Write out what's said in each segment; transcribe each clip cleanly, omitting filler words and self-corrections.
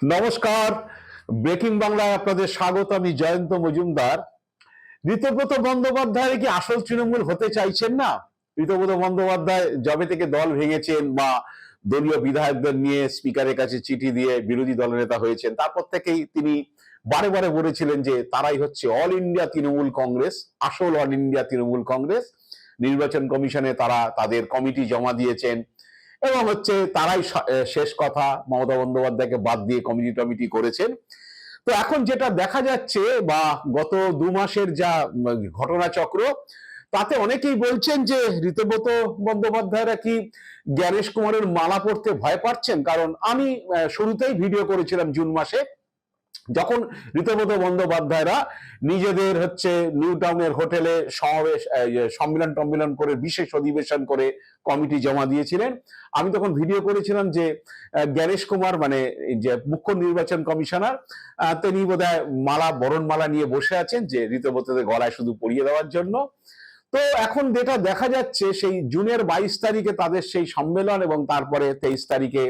নমস্কার, ব্রেকিং বাংলায় আপনাদের স্বাগত। আমি জয়ন্ত মজুমদার। ঋতব্রত বন্দ্যোপাধ্যায় কি আসল তৃণমূল হতে চাইছেন না? ঋতব্রত বন্দ্যোপাধ্যায় যবে থেকে দল ভেঙেছেন বা দলীয় বিধায়কদের নিয়ে স্পিকারের কাছে চিঠি দিয়ে বিরোধী দলনেতা হয়েছেন, তারপর থেকেই তিনি বারে বারে বলেছিলেন যে তারাই হচ্ছে অল ইন্ডিয়া তৃণমূল কংগ্রেস, আসল অল ইন্ডিয়া তৃণমূল কংগ্রেস। নির্বাচন কমিশনে তারা তাদের কমিটি জমা দিয়েছেন এবং হচ্ছে তারাই শেষ কথা, মমতা বন্দ্যোপাধ্যায়কে বাদ দিয়ে কমিটি টমিটি করেছেন। তো এখন যেটা দেখা যাচ্ছে বা গত 2 মাসের যা ঘটনাচক্র, তাতে অনেকেই বলছেন যে ঋতব্রত বন্দ্যোপাধ্যায়রা কি জ্ঞানেশ কুমারের মালা পড়তে ভয় পাচ্ছেন। কারণ আমি শুরুতেই ভিডিও করেছিলাম জুন মাসে, যখন ঋতব্রত বন্দ্যোপাধ্যায়রা নিজেদের হচ্ছে নিউ টাউনের হোটেলে সমাবেশ সম্মেলন করে বিশেষ অধিবেশন করে কমিটি জমা দিয়েছিলেন। আমি তখন ভিডিও করেছিলাম যে জ্ঞানেশ কুমার মানে যে মুখ্য নির্বাচন কমিশনার, তিনি বোধহয় বরণ মালা নিয়ে বসে আছেন যে ঋতব্রতদের গলায় শুধু পরিয়ে দেওয়ার জন্য। তো এখন যেটা দেখা যাচ্ছে, সেই জুনের 22 তারিখে তাদের সেই সম্মেলন এবং তারপরে 23 তারিখে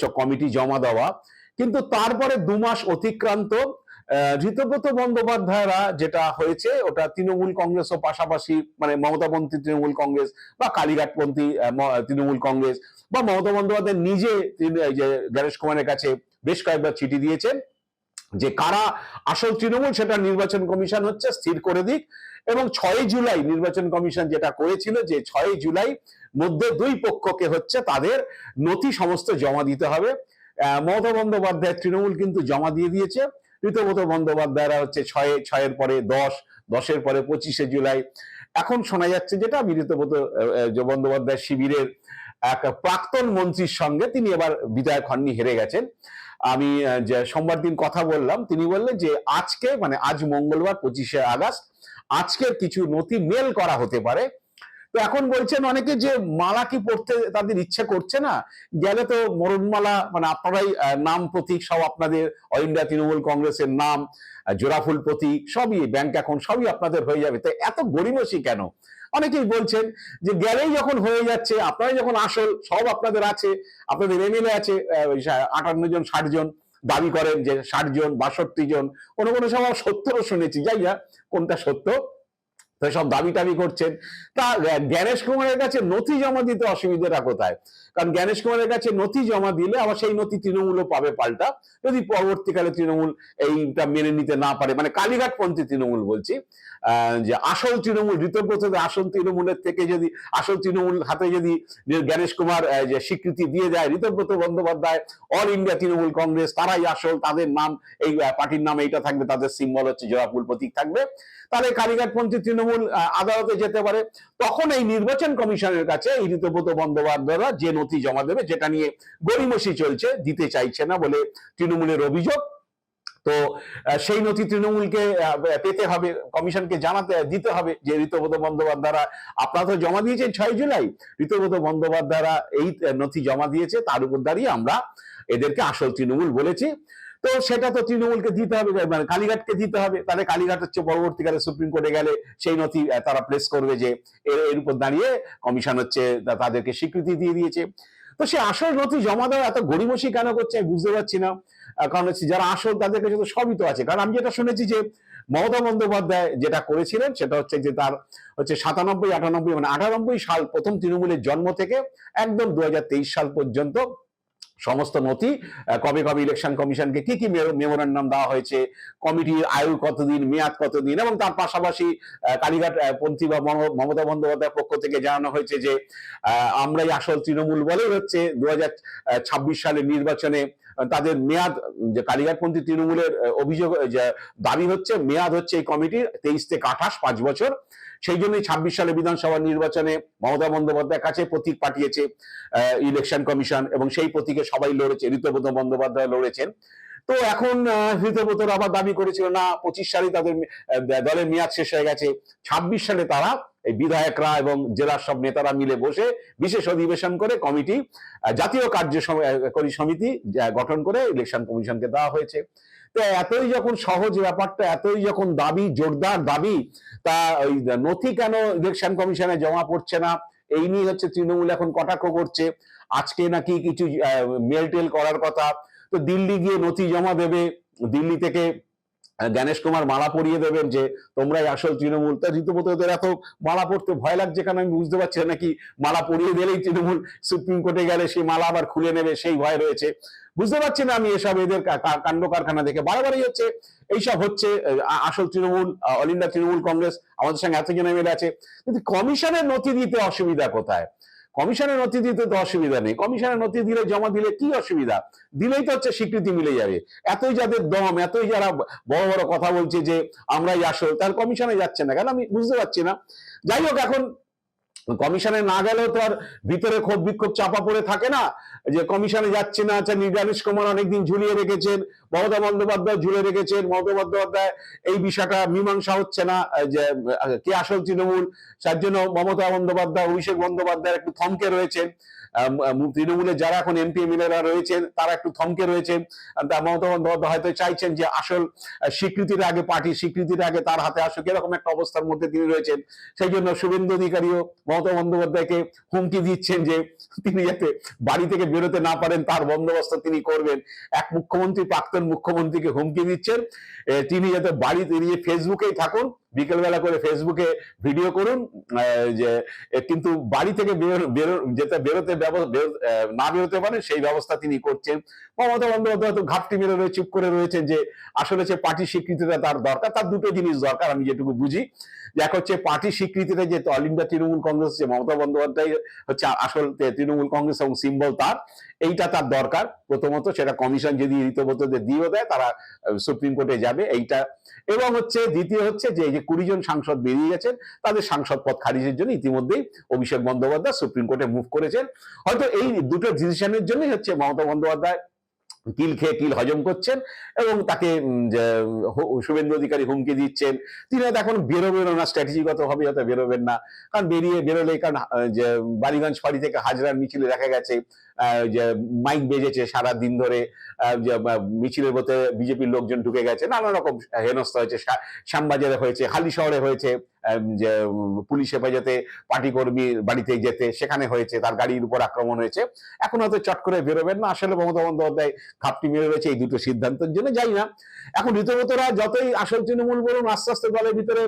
সব কমিটি জমা দেওয়া, কিন্তু তারপরে 2 মাস অতিক্রান্ত। ঋতব্রত বন্দ্যোপাধ্যায়রা যেটা হয়েছে ওটা তৃণমূল কংগ্রেসও পাশাপাশি, মানে মমতাপন্থী তৃণমূল কংগ্রেস বা কালীঘাটপন্থী তৃণমূল কংগ্রেস বা মমতা বন্দ্যোপাধ্যায় নিজে জ্ঞানেশ কুমারের কাছে বেশ কয়েকবার চিঠি দিয়েছেন যে কারা আসল তৃণমূল সেটা নির্বাচন কমিশন হচ্ছে স্থির করে দিক। এবং 6 জুলাই নির্বাচন কমিশন যেটা করেছিল যে 6 জুলাই মধ্যে দুই পক্ষকে হচ্ছে তাদের নথি সমস্ত জমা দিতে হবে। মমতা বন্দ্যোপাধ্যায় তৃণমূল কিন্তু জমা দিয়ে দিয়েছে, ঋতব্রত বন্দ্যোপাধ্যায়রা হচ্ছে 6-এর পরে 10, 10-এর পরে 25শে জুলাই। এখন শোনা যাচ্ছে যেটা, আমি ঋতব্রত বন্দ্যোপাধ্যায় শিবিরের এক প্রাক্তন মন্ত্রীর সঙ্গে, তিনি এবার বিধায়ক হননি, হেরে গেছেন, আমি যে সোমবার দিন কথা বললাম, তিনি বললেন যে আজকে মানে আজ মঙ্গলবার 25শে আগস্ট, আজকের কিছু নথি মেল করা হতে পারে। তো এখন বলছেন অনেকে যে মালা কি পড়তে তাদের ইচ্ছে করছে না, গেলে তো মরণমালা, মানে আপনারাই নাম প্রতীক সব আপনাদের, অল ইন্ডিয়া তৃণমূল কংগ্রেসের নাম, জোড়াফুল প্রতীক সবই, ব্যাংক অ্যাকাউন্ট সবই আপনাদের হয়ে যাবে, তো এত গড়িমসি কেন? অনেকেই বলছেন যে গেলেই যখন হয়ে যাচ্ছে, আপনারাই যখন আসল, সব আপনাদের আছে, আপনাদের এমএলএ আছে 58 জন 60 জন, দাবি করেন যে 60 জন 62 জন, কোনো কোনো সময় 70ও শুনেছি, যাই না কোনটা সত্য, তো সব দাবি টাবি করছেন। তা জ্ঞানেশ কুমারের কাছে নথি জমা দিতে অসুবিধাটা কোথায়? কারণ জ্ঞানেশ কুমারের কাছে নথি জমা দিলে আবার সেই নথি তৃণমূলও পাবে পাল্টা, যদি পরবর্তীকালে তৃণমূল এইটা মেনে নিতে না পারে, মানে কালীঘাটপন্থী তৃণমূল বলছি, যে আসল তৃণমূল ঋতব্রতদের আসল তৃণমূলের থেকে যদি, আসল তৃণমূল হাতে যদি জ্ঞানেশ কুমার যে স্বীকৃতি দিয়ে যায় ঋতব্রত বন্দ্যোপাধ্যায় অল ইন্ডিয়া তৃণমূল কংগ্রেস, তারাই আসল, তাদের নাম, এই পার্টির নাম এইটা থাকবে, তাদের সিম্বল হচ্ছে জোড়াফুল প্রতীক থাকবে, তাহলে কালীঘাটপন্থী তৃণমূল আদালতে যেতে পারে। তখন এই নির্বাচন কমিশনের কাছে এই ঋতব্রত বন্দ্যোপাধ্যায়রা যে নথি জমা দেবে, যেটা নিয়ে গড়িমসি চলছে, দিতে চাইছে না বলে তৃণমূলের অভিযোগ, তো সেই নথি তৃণমূলকে পেতে হবে, কমিশনকে জানাতে দিতে হবে যে ঋতব্রত বন্দ্যোপাধ্যায়রা, আপনারা তো জমা দিয়েছেন 6 জুলাই, ঋতব্রত বন্দ্যোপাধ্যায়রা এই নথি জমা দিয়েছে, তার উপর দাঁড়িয়ে আমরা এদেরকে আসল তৃণমূল বলেছি। তো সেটা তো তৃণমূলকে দিতে হবে, মানে কালীঘাটকে দিতে হবে, তাহলে কালীঘাট হচ্ছে পরবর্তীকালে সুপ্রিম কোর্টে গেলে সেই নথি তারা প্লেস করবে যে এর উপর দাঁড়িয়ে কমিশন হচ্ছে তাদেরকে স্বীকৃতি দিয়ে দিয়েছে। তো সে আসল নথি জমা দেওয়া এত গড়িমসি কেন করছে আমি বুঝতে পারছি না। কারণ হচ্ছে যারা আসল তাদের কাছে তো সবই তো আছে। কারণ আমি যেটা শুনেছি যে মমতা বন্দ্যোপাধ্যায় যেটা করেছিলেন সেটা হচ্ছে যে তার হচ্ছে 97-98, মানে 98 সাল প্রথম তৃণমূলের জন্ম থেকে একদম 2023 সাল পর্যন্ত সমস্ত নথি, কবে কবে ইলেকশন কমিশনকে কি কি মেমোরান্ডাম দেওয়া হয়েছে, কমিটির আয়ু কতদিন, মেয়াদ কতদিন, এবং তার পাশাপাশি কালীঘাট পন্থী বা মমতা বন্দ্যোপাধ্যায়ের পক্ষ থেকে জানানো হয়েছে যে আমরাই আসল তৃণমূল বলেই হচ্ছে 2026 সালের নির্বাচনে তাদের মেয়াদ, যে কালীঘাটপন্থী তৃণমূলের অভিযোগ, দাবি হচ্ছে মেয়াদ হচ্ছে এই কমিটির 23 থেকে 28, 5 বছর। সেই জন্যই 26 সালে বিধানসভা নির্বাচনে মমতা বন্দ্যোপাধ্যায়ের কাছে প্রতীক পাঠিয়েছে ইলেকশন কমিশন, এবং সেই প্রতীকে সবাই লড়েছে, ঋতব্রত বন্দ্যোপাধ্যায় লড়েছেন। তো এখন ঋতব্রতরা আবার দাবি করেছিল না 25 সালে তাদের দলের মেয়াদ শেষ হয়ে গেছে, 26 সালে তারা এই বিধায়করা এবং জেলার সব নেতারা মিলে বসে বিশেষ অধিবেশন করে কমিটি, জাতীয় কার্যকরী সমিতি গঠন করে ইলেকশন কমিশনকে দেওয়া হয়েছে। তো এতই যখন সহজ ব্যাপারটা, এতই যখন দাবি, জোরদার দাবি, তা ওই নথি কেন ইলেকশন কমিশনে জমা পড়ছে না, এই নিয়ে হচ্ছে তৃণমূল এখন কটাক্ষ করছে। আজকে নাকি কিছু মেল টেল করার কথা, তো দিল্লি গিয়ে নথি জমা দেবে, দিল্লি থেকে জ্ঞানেশ কুমার মালা পরিয়ে দেবেন যে তোমরাই আসল তৃণমূল। তা রীতিমতো ওদের এত মালা পড়তে ভয় লাগছে কেন আমি বুঝতে পারছি না, নাকি মালা পরিয়ে দিলেই তৃণমূল সুপ্রিম কোর্টে গেলে সেই মালা আবার খুলে নেবে সেই ভয় রয়েছে, বুঝতে পারছি না আমি এসব এদের কাণ্ড কারখানা দেখে। বারবারই হচ্ছে এইসব হচ্ছে, আসল তৃণমূল অল ইন্ডিয়া তৃণমূল কংগ্রেস আমাদের সঙ্গে এতজন এমএলএ আছে, কিন্তু কমিশনের নথি দিতে অসুবিধা কোথায়? কমিশনের নথি দিতে তো অসুবিধা নেই, কমিশনের নথি দিলে জমা দিলে কি অসুবিধা? দিলেই তো হচ্ছে স্বীকৃতি মিলে যাবে। এতই যাদের দম, এতই যারা বড় বড় কথা বলছে যে আমরাই আসল, তার কমিশনে যাচ্ছে না কেন আমি বুঝতে পারছি না। যাই হোক, এখন কমিশনে না গেলেও তো আর ভিতরে ক্ষোভ বিক্ষোভ চাপা পড়ে থাকে না যে কমিশনে যাচ্ছে না। আচ্ছা, জ্ঞানেশ কুমার অনেকদিন ঝুলিয়ে রেখেছেন, মমতা বন্দ্যোপাধ্যায় ঝুলে রেখেছেন, মমতা বন্দ্যোপাধ্যায় এই বিষয়টা মীমাংসা হচ্ছে না যে কে আসল তৃণমূল, তার জন্য মমতা বন্দ্যোপাধ্যায় অভিষেক বন্দ্যোপাধ্যায় একটু থমকে রয়েছেন। তৃণমূলের যারা এখন এমপি এমএলএরা রয়েছেন তারা একটু থমকে রয়েছেন। মমতা বন্দ্যোপাধ্যায় হয়তো চাইছেন যে আসল স্বীকৃতির আগে, পার্টির স্বীকৃতির আগে তার হাতে আসুক, এরকম একটা অবস্থার মধ্যে তিনি রয়েছেন। সেই জন্য শুভেন্দু অধিকারীও মমতা বন্দ্যোপাধ্যায়কে হুমকি দিচ্ছেন যে তিনি যাতে বাড়ি থেকে বেরোতে না পারেন তার বন্দোবস্ত তিনি করবেন। এক মুখ্যমন্ত্রী প্রাক্তন মুখ্যমন্ত্রীকে হুমকি দিচ্ছেন তিনি যাতে বাড়িতে নিয়ে ফেসবুকেই থাকুন, বিকেলবেলা করে ফেসবুকে ভিডিও করুন, যে কিন্তু বাড়ি থেকে বেরোতে না বেরোতে পারেন সেই ব্যবস্থা তিনি করছেন। মমতা বন্দ্যোপাধ্যায় তো ঘাপটি মেরে রয়ে চুপ করে রয়েছেন যে আসলে সে পার্টির স্বীকৃতিটা তার দরকার। তার দুটো জিনিস দরকার আমি যেটুকু বুঝি, এক হচ্ছে পার্টির স্বীকৃতিটা, যে অল ইন্ডিয়া তৃণমূল কংগ্রেস, যে মমতা বন্দ্যোপাধ্যায় হচ্ছে আসল তৃণমূল কংগ্রেস এবং সিম্বল তার, এইটা তার দরকার প্রথমত। সেটা কমিশন যদি রীতিমতদের দিয়ে দেয় তারা সুপ্রিম কোর্টে যাবে এইটা। এবং হচ্ছে দ্বিতীয় হচ্ছে যে 20 জন সাংসদ বেরিয়ে গেছেন, তাদের সাংসদ পদ খারিজের জন্য ইতিমধ্যেই অভিষেক বন্দ্যোপাধ্যায় সুপ্রিম কোর্টে মুভ করেছেন। হয়তো এই দুটো ডিসিশনের জন্যই হচ্ছে মমতা বন্দ্যোপাধ্যায় কিল খেয়ে কিল হজম করছেন এবং তাকে শুভেন্দু অধিকারী হুমকি দিচ্ছেন। তিনি হয়তো এখন বেরোবেন না, স্ট্র্যাটেজিগত ভাবে হয়তো বেরোবেন না, কারণ বেরোলে, কারণ যে বালিগঞ্জ ফাঁড়ি থেকে হাজরার মিছিলে দেখা গেছে যে মাইক বেজেছে সারা দিন ধরে, মিছিলের মধ্যে বিজেপির লোকজন ঢুকে গেছে, নানা রকম হেনস্থা হয়েছে, শ্যামবাজারে হয়েছে, হালি শহরে হয়েছে, যে পুলিশ হেফাজতে পার্টি কর্মী বাড়িতে যেতে সেখানে হয়েছে, তার গাড়ির উপর আক্রমণ হয়েছে। এখন হয়তো চট করে বেরোবেন না। আসলে মমতা বন্দ্যোপাধ্যায় ঘাপটি মেরে রয়েছে এই দুটো সিদ্ধান্তের জন্য, যাই না। এখন রীতিমতরা যতই আসল তৃণমূল বলুন, আস্তে আস্তে দলের ভিতরে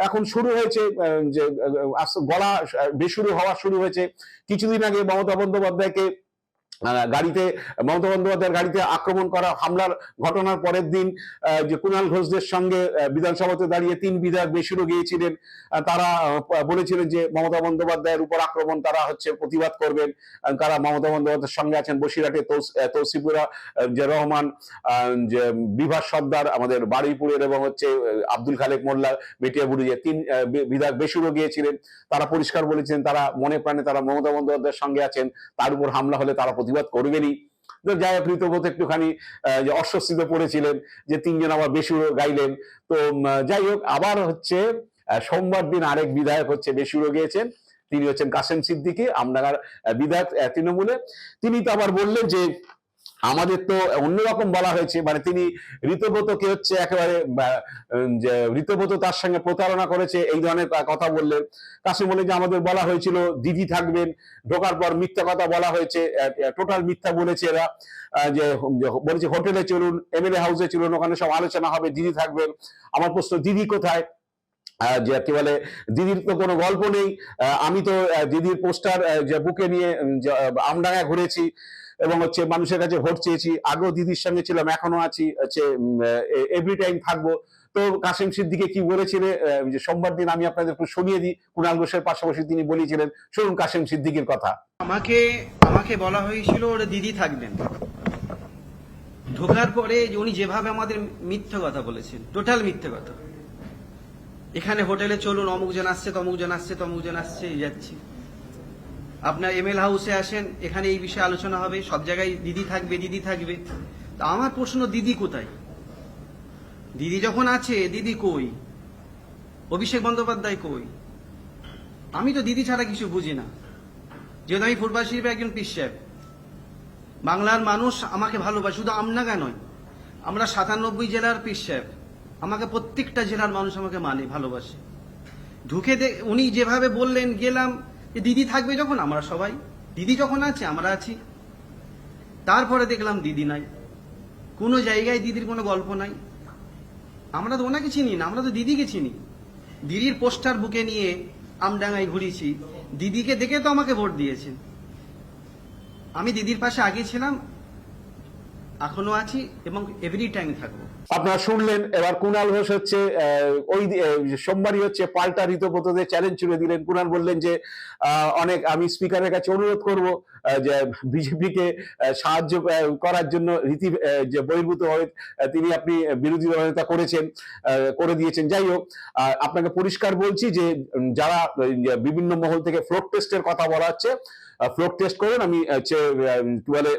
এখন শুরু হয়েছে যে গলা বেসুরু হওয়া শুরু হয়েছে। কিছুদিন আগে মমতা বন্দ্যোপাধ্যায়কে গাড়িতে, মমতা বন্দ্যোপাধ্যায়ের গাড়িতে আক্রমণ করা, হামলার ঘটনার পরের দিন যে কুণাল ঘোষদের সঙ্গে বিধানসভাতে দাঁড়িয়ে 3 বিধায়ক বেসুরো গিয়েছিলেন, তারা বলেছিলেন যে মমতা বন্দ্যোপাধ্যায়ের উপর আক্রমণ, তারা হচ্ছে প্রতিবাদ করবেন, তারা মমতা বন্দ্যোপাধ্যায়ের সঙ্গে আছেন। বসিরহাটে তৌসিফুরা যে রহমান, যে বিভাস সর্দার আমাদের বারুইপুরের, এবং হচ্ছে আব্দুল খালেক মোল্লা মেটিয়াবুরু, যে 3 বিধায়ক বেসুরো গিয়েছিলেন, তারা পরিষ্কার বলেছেন তারা মনে প্রাণে তারা মমতা বন্দ্যোপাধ্যায়ের সঙ্গে আছেন, তার উপর হামলা হলে তারা প্রতিবাদ করবেনই। যাই হোক, রীতিমতো একটুখানি অস্বস্তিতে পড়েছিলেন যে 3 জন আবার বেসুরো গাইলেন। তো যাই হোক, আবার হচ্ছে সোমবার দিন আরেক বিধায়ক হচ্ছে বেসুরো গিয়েছেন, তিনি হচ্ছেন কাসেম সিদ্দিকী, আমডাঙ্গার বিধায়ক তৃণমূলে। তিনি তো আবার বললেন যে আমাদের তো অন্যরকম বলা হয়েছে, মানে তিনি ঋতব্রতকে হচ্ছে একেবারে ঋতব্রত তার সঙ্গে প্রতারণা করেছে এই ধরনের কথা বললেন। কাসিম বলে যে আমাদের বলা হয়েছিল দিদি থাকবেন, ঢোকার পর মিথ্যা কথা বলা হয়েছে, টোটাল মিথ্যা বলেছে এরা, যে বলেছে হোটেলে চলুন, এমএলএ হাউসে চলুন, ওখানে সব আলোচনা হবে, দিদি থাকবেন। আমার প্রশ্ন, দিদি কোথায়? যে কি বলে, দিদির তো কোনো গল্প নেই। আমি তো দিদির পোস্টার যে বুকে নিয়ে আমডাঙ্গা ঘুরেছি এবং হচ্ছে মানুষের কাছে ভোট চেয়েছি, আগেও দিদির সঙ্গে ছিলাম, এখনো আছি, হচ্ছে এভরি টাইম থাকবো। তো কাসেম সিদ্দিকী কি বলেছিলেন যে সোমবার দিন আমি আপনাদের একটু শুনিয়ে দিই, কুণাল ঘোষের পাশাপাশি তিনি বলেছিলেন, শুনুন কাসেম সিদ্দিকীর কথা। আমাকে বলা হয়েছিল ওরা দিদি থাকবেন, ঢোকার পরে উনি যেভাবে আমাদের মিথ্যে কথা বলেছেন, টোটাল মিথ্যে কথা। এখানে হোটেলে চলুন, অমুক জন আসছে, তমুক জন আসছে, তমুক জন আসছে, যাচ্ছি। আপনার এমএল হাউসে আসেন, এখানে এই বিষয়ে আলোচনা হবে, সব জায়গায় দিদি থাকবে, দিদি থাকবে। তা আমার প্রশ্ন, দিদি কোথায়? দিদি যখন আছে, দিদি কই? অভিষেক বন্দ্যোপাধ্যায় কই? আমি তো দিদি ছাড়া কিছু বুঝি না, যেহেতু আমি ফুটবল শিল্পে একজন পিসাব। বাংলার মানুষ আমাকে ভালোবাসে, শুধু আমডাঙ্গা নয়, আমরা 97 জেলার পিসাব। আমাকে প্রত্যেকটা জেলার মানুষ আমাকে মানে, ভালোবাসে। ঢুকে উনি যেভাবে বললেন, গেলাম, যে দিদি থাকবে যখন, আমরা সবাই, দিদি যখন আছে আমরা আছি। তারপরে দেখলাম দিদি নাই। কোনো জায়গায় দিদির কোনো গল্প নাই। আমরা তো ওনাকে চিনি না, আমরা তো দিদিকে চিনি। দিদির পোস্টার বুকে নিয়ে আমডাঙ্গায় ঘুরেছি, দিদিকে দেখে তো আমাকে ভোট দিয়েছেন। আমি দিদির পাশে আগে ছিলাম, এখনো আছি এবং এভরি টাইম থাকবো। আপনারা শুনলেন। এবার কুণাল ঘোষ হচ্ছে সোমবারই হচ্ছে পাল্টা ঋতব্রতদের চ্যালেঞ্জ ছুড়ে দিলেন। কুণাল বললেন যে অনেক আমি স্পিকারের কাছে অনুরোধ করব যে বিজেপিকে সাহায্য করার জন্য রীতি যে বহির্ভূতভাবে তিনি আপনি বিরোধী দলনেতা করেছেন, করে দিয়েছেন। যাই হোক, আপনাকে পরিষ্কার বলছি যে যারা বিভিন্ন মহল থেকে ফ্লোর টেস্টের কথা বলা হচ্ছে, ফ্লোর টেস্ট করুন। আমি হচ্ছে কি বলে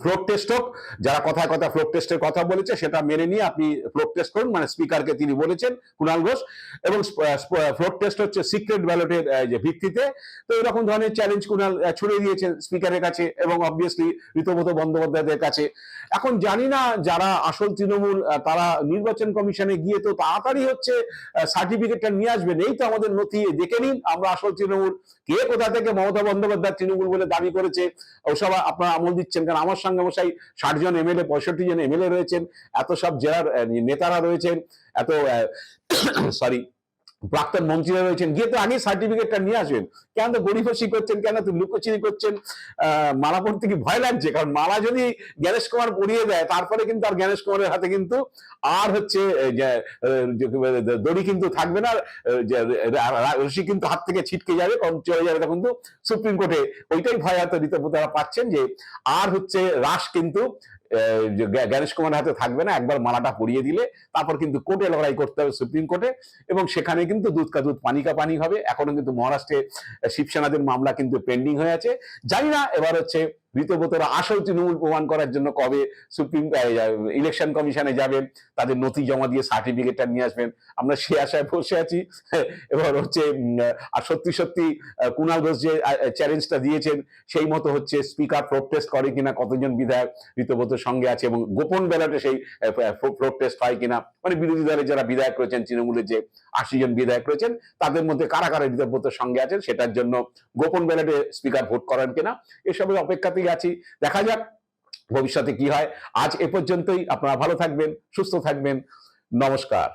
ফ্লোর টেস্ট হোক, যারা কথায় কথা ফ্লোর টেস্টের কথা বলেছে সেটা মেনে নিয়ে আপনি ফ্লোর টেস্ট করুন, মানে স্পিকারকে তিনি বলেছেন কুণাল ঘোষ। এবং ফ্লোর টেস্ট হচ্ছে সিক্রেট ব্যালটের যে ভিত্তিতে। তো এরকম ধরনের চ্যালেঞ্জ কুণাল ছুড়ে দিয়েছেন স্পিকারের কাছে এবং অবভিয়াসলি ঋতব্রত বন্দ্যোপাধ্যায়দের কাছে। এখন জানি না যারা আসল তৃণমূল তারা নির্বাচন কমিশনে গিয়ে তো তাড়াতাড়ি হচ্ছে সার্টিফিকেটটা নিয়ে আসবেন। এই তো আমাদের নথি, দেখে নিন আমরা আসল তৃণমূল। কে কোথা থেকে মমতা বন্দ্যোপাধ্যায় তৃণমূল বলে দাবি করেছে ওসব আপনারা আমল দিচ্ছেন কেন? আমার সঙ্গে মশাই 60 জন এমএলএ, 65 জন এমএলএ রয়েছেন, এত সব জেলার নেতারা রয়েছেন, এত সরি প্রাক্তন মন্ত্রীরা রয়েছেন। গিয়ে তো আগে সার্টিফিকেটটা নিয়ে আসবেন। কেন তো গড়িফসি করছেন, কেন তো লুকোচুরি করছেন? মালা পড়তে কি ভয় লাগছে? কারণ মালা যদি জ্ঞানেশ কুমার পরিয়ে দেয় তারপরে কিন্তু আর জ্ঞানেশ কুমারের হাতে কিন্তু আর হচ্ছে দড়ি কিন্তু থাকবে না, রশি কিন্তু হাত থেকে ছিটকে যাবে, কারণ চলে যাবে তখন কিন্তু সুপ্রিম কোর্টে। ওইটাই ভয় হয়তো ঋতব্রতরা পাচ্ছেন যে আর হচ্ছে রাশ কিন্তু জ্ঞানেশ কুমারের হাতে থাকবে না। একবার মালাটা পরিয়ে দিলে তারপর কিন্তু কোর্টে লড়াই করতে হবে, সুপ্রিম কোর্টে, এবং সেখানে কিন্তু দুধ কা দুধ পানি কা পানি হবে। এখনো কিন্তু মহারাষ্ট্রে শিবসেনাদের মামলা কিন্তু পেন্ডিং হয়ে আছে। জানি না এবার হচ্ছে ঋতব্রতরা আসল তৃণমূল প্রমাণ করার জন্য কবে সুপ্রিম ইলেকশন কমিশনে যাবেন, তাদের নথি জমা দিয়ে সার্টিফিকেটটা নিয়ে আসবেন। আমরা সে আশায় বসে আছি। এবার হচ্ছে আর সত্যি সত্যি কুণাল ঘোষ যে চ্যালেঞ্জটা দিয়েছেন সেই মতো হচ্ছে স্পিকার ফ্লোর টেস্ট করে কিনা, কতজন বিধায়ক ঋতব্রতর সঙ্গে আছে, এবং গোপন ব্যালটে সেই ফ্লোর টেস্ট হয় কিনা, মানে বিরোধী দলের যারা বিধায়ক রয়েছেন, তৃণমূলের যে 80 জন বিধায়ক রয়েছেন তাদের মধ্যে কারা কারা ঋতব্রতর সঙ্গে আছেন, সেটার জন্য গোপন ব্যালটে স্পিকার ভোট করেন কিনা, এসবের অপেক্ষাতেই আছি। দেখা যাক ভবিষ্যতে কি হয়। আজ এ পর্যন্তই। আপনারা ভালো থাকবেন, সুস্থ থাকবেন। নমস্কার।